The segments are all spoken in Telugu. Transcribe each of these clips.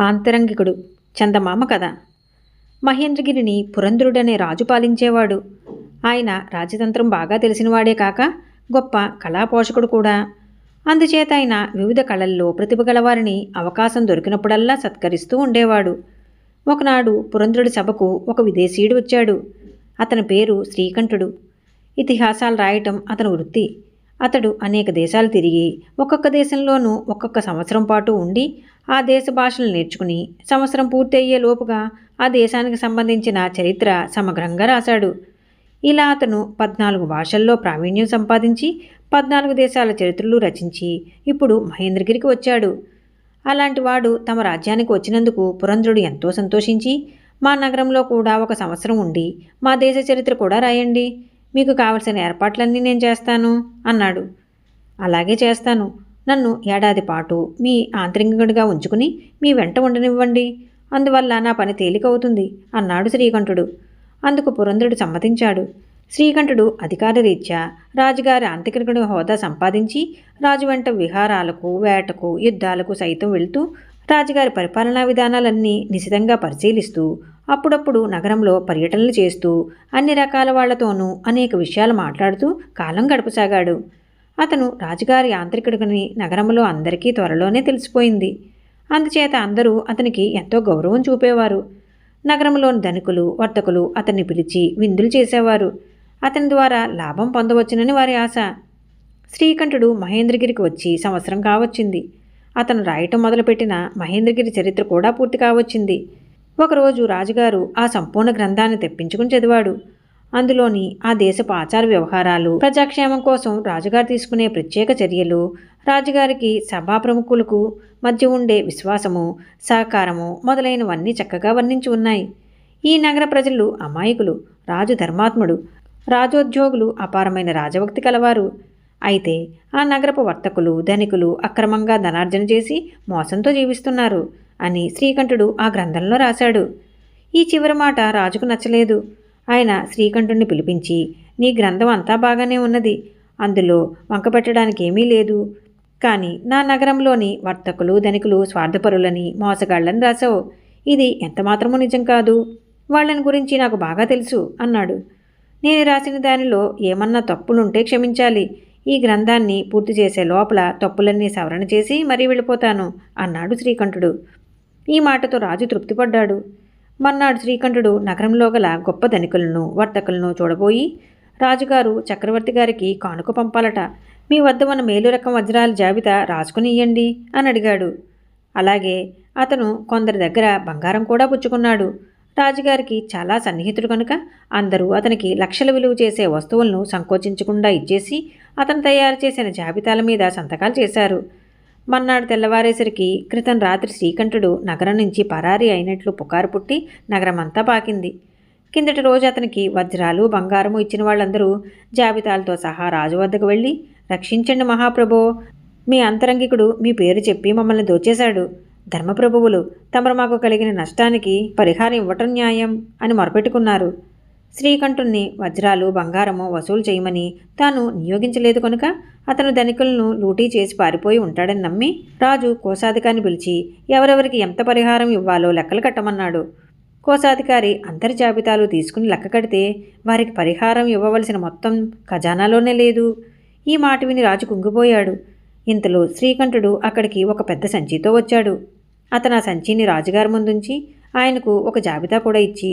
ఆంతరంగికుడు చందమామ కథ. మహేంద్రగిరిని పురంధ్రుడనే రాజు పాలించేవాడు. ఆయన రాజతంత్రం బాగా తెలిసినవాడే కాక గొప్ప కళాపోషకుడు కూడా. అందుచేత ఆయన వివిధ కళల్లో ప్రతిభ గలవారిని అవకాశం దొరికినప్పుడల్లా సత్కరిస్తూ ఉండేవాడు. ఒకనాడు పురంధ్రుడి సభకు ఒక విదేశీయుడు వచ్చాడు. అతని పేరు శ్రీకంఠుడు. ఇతిహాసాలు రాయటం అతని వృత్తి. అతడు అనేక దేశాలు తిరిగి ఒక్కొక్క దేశంలోనూ ఒక్కొక్క సంవత్సరం పాటు ఉండి ఆ దేశ భాషలు నేర్చుకుని సంవత్సరం పూర్తి అయ్యే లోపుగా ఆ దేశానికి సంబంధించిన చరిత్ర సమగ్రంగా రాశాడు. ఇలా అతను 14 భాషల్లో ప్రావీణ్యం సంపాదించి 14 దేశాల చరిత్రలు రచించి ఇప్పుడు మహేంద్రగిరికి వచ్చాడు. అలాంటి వాడు తమ రాజ్యానికి వచ్చినందుకు పురంధ్రుడు ఎంతో సంతోషించి, మా నగరంలో కూడా ఒక సంవత్సరం ఉండి మా దేశ చరిత్ర కూడా రాయండి, మీకు కావలసిన ఏర్పాట్లన్నీ నేను చేస్తాను అన్నాడు. అలాగే చేస్తాను, నన్ను ఏడాది పాటు మీ ఆంతరింగికుడిగా ఉంచుకుని మీ వెంట ఉండనివ్వండి, అందువల్ల నా పని తేలికవుతుంది అన్నాడు శ్రీకంఠుడు. అందుకు పురంధ్రుడు సమ్మతించాడు. శ్రీకంఠుడు అధికారరీత్యా రాజుగారి ఆంతరికుడి హోదా సంపాదించి రాజు వెంట విహారాలకు, వేటకు, యుద్ధాలకు సైతం వెళుతూ రాజుగారి పరిపాలనా విధానాలన్నీ నిశితంగా పరిశీలిస్తూ అప్పుడప్పుడు నగరంలో పర్యటనలు చేస్తూ అన్ని రకాల వాళ్లతోనూ అనేక విషయాలు మాట్లాడుతూ కాలం గడపసాగాడు. అతను రాజుగారి యాంత్రికుడిని నగరంలో అందరికీ త్వరలోనే తెలిసిపోయింది. అందుచేత అందరూ అతనికి ఎంతో గౌరవం చూపేవారు. నగరంలోని ధనికులు, వర్తకులు అతన్ని పిలిచి విందులు చేసేవారు. అతని ద్వారా లాభం పొందవచ్చునని వారి ఆశ. శ్రీకంఠుడు మహేంద్రగిరికి వచ్చి సంవత్సరం కావచ్చింది. అతను రాయటం మొదలుపెట్టిన మహేంద్రగిరి చరిత్ర కూడా పూర్తి కావచ్చింది. ఒకరోజు రాజుగారు ఆ సంపూర్ణ గ్రంథాన్ని తెప్పించుకుని చదివాడు. అందులోని ఆ దేశపు ఆచార వ్యవహారాలు, ప్రజాక్షేమం కోసం రాజుగారు తీసుకునే ప్రత్యేక చర్యలు, రాజుగారికి సభా ప్రముఖులకు మధ్య ఉండే విశ్వాసము, సహకారము మొదలైనవన్నీ చక్కగా వర్ణించి ఉన్నాయి. ఈ నగర ప్రజలు అమాయకులు, రాజు ధర్మాత్ముడు, రాజోద్యోగులు అపారమైన రాజభక్తి కలవారు. అయితే ఆ నగరపు వర్తకులు, ధనికులు అక్రమంగా ధనార్జన చేసి మోసంతో జీవిస్తున్నారు అని శ్రీకంఠుడు ఆ గ్రంథంలో రాశాడు. ఈ చివరి మాట రాజుకు నచ్చలేదు. ఆయన శ్రీకంఠుడిని పిలిపించి, నీ గ్రంథం అంతా బాగానే ఉన్నది, అందులో వంకపెట్టడానికి ఏమీ లేదు, కానీ నా నగరంలోని వర్తకులు, ధనికులు స్వార్థపరులని, మోసగాళ్లని రాసావు. ఇది ఎంతమాత్రమూ నిజం కాదు, వాళ్ళని గురించి నాకు బాగా తెలుసు అన్నాడు. నేను రాసిన దానిలో ఏమన్నా తప్పులుంటే క్షమించాలి, ఈ గ్రంథాన్ని పూర్తి చేసే లోపల తప్పులన్నీ సవరణ చేసి మరీ వెళ్ళిపోతాను అన్నాడు శ్రీకంఠుడు. ఈ మాటతో రాజు తృప్తిపడ్డాడు. మర్నాడు శ్రీకంఠుడు నగరంలో గల గొప్ప ధనికులను, వర్తకులను చూడబోయి, రాజుగారు చక్రవర్తి గారికి కానుక పంపాలట, మీ వద్ద ఉన్న మేలు రకం వజ్రాల జాబితా రాసుకుని ఇయ్యండి అని అడిగాడు. అలాగే అతను కొందరి దగ్గర బంగారం కూడా పుచ్చుకున్నాడు. రాజుగారికి చాలా సన్నిహితుడు కనుక అందరూ అతనికి లక్షల విలువ చేసే వస్తువులను సంకోచించకుండా ఇచ్చేసి అతను తయారు చేసిన జాబితాల మీద సంతకాలు చేశారు. మర్నాడు తెల్లవారేసరికి క్రితం రాత్రి శ్రీకంఠుడు నగరం నుంచి పరారీ అయినట్లు పుకారు పుట్టి నగరమంతా పాకింది. కిందటి రోజు అతనికి వజ్రాలు, బంగారము ఇచ్చిన వాళ్ళందరూ జాబితాలతో సహా రాజు వద్దకు వెళ్ళి, రక్షించండి మహాప్రభో, మీ అంతరంగికుడు మీ పేరు చెప్పి మమ్మల్ని దోచేశాడు, ధర్మప్రభువులు తమరు మాకు కలిగిన నష్టానికి పరిహారం ఇవ్వటం న్యాయం అని మొరపెట్టుకున్నారు. శ్రీకంఠుణ్ణి వజ్రాలు, బంగారము వసూలు చేయమని తాను నియోగించలేదు కనుక అతను ధనికులను లూటీ చేసి పారిపోయి ఉంటాడని నమ్మి రాజు కోశాధికారిని పిలిచి ఎవరెవరికి ఎంత పరిహారం ఇవ్వాలో లెక్కలు కట్టమన్నాడు. కోశాధికారి అందరి జాబితాలు తీసుకుని లెక్క కడితే వారికి పరిహారం ఇవ్వవలసిన మొత్తం ఖజానాలోనే లేదు. ఈ మాట విని రాజు కుంగిపోయాడు. ఇంతలో శ్రీకంఠుడు అక్కడికి ఒక పెద్ద సంచితో వచ్చాడు. అతను ఆ సంచిని రాజుగారి ముందుంచి ఆయనకు ఒక జాబితా కూడా ఇచ్చి,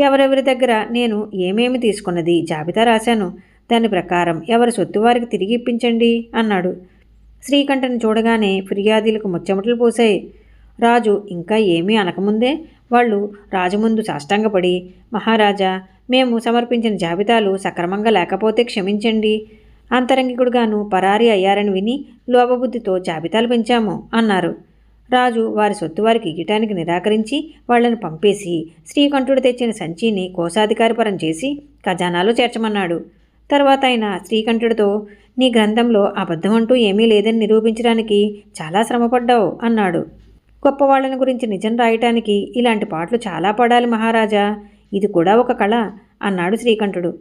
ఎవరెవరి దగ్గర నేను ఏమేమి తీసుకున్నది జాబితా రాశాను, దాని ప్రకారం ఎవరి సొత్తు వారికి తిరిగి ఇప్పించండి అన్నాడు. శ్రీకంఠుని చూడగానే ఫిర్యాదీలకు ముచ్చెమటలు పోసాయి. రాజు ఇంకా ఏమీ అనకముందే వాళ్ళు రాజుముందు సాష్టాంగపడి, మహారాజా, మేము సమర్పించిన జాబితాలు సక్రమంగా లేకపోతే క్షమించండి, అంతరంగికుడుగాను పరారీ అయ్యారని విని లోభబుద్ధితో జాబితాలు పెంచాము అన్నారు. రాజు వారి సొత్తు వారికి ఇయ్యటానికి నిరాకరించి వాళ్లను పంపేసి శ్రీకంఠుడు తెచ్చిన సంచిని కోశాధికారి పరం చేసి ఖజానాలో చేర్చమన్నాడు. తర్వాత ఆయన శ్రీకంఠుడితో, నీ గ్రంథంలో అబద్ధం అంటూ ఏమీ లేదని నిరూపించడానికి చాలా శ్రమపడ్డావు అన్నాడు. గొప్పవాళ్ళని గురించి నిజం రాయటానికి ఇలాంటి పాటలు చాలా పడాలి మహారాజా, ఇది కూడా ఒక కళ అన్నాడు శ్రీకంఠుడు.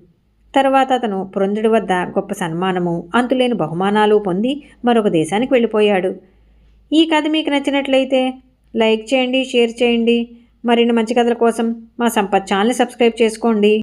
తర్వాత అతను పురంధ్రుడి వద్ద గొప్ప సన్మానము, అంతులేని బహుమానాలు పొంది మరొక దేశానికి వెళ్ళిపోయాడు. ఈ కథ మీకు నచ్చినట్లయితే లైక్ చేయండి, షేర్ చేయండి. మరిన్ని మంచి కథల కోసం మా సంపత్ ఛానల్ని సబ్స్క్రైబ్ చేసుకోండి.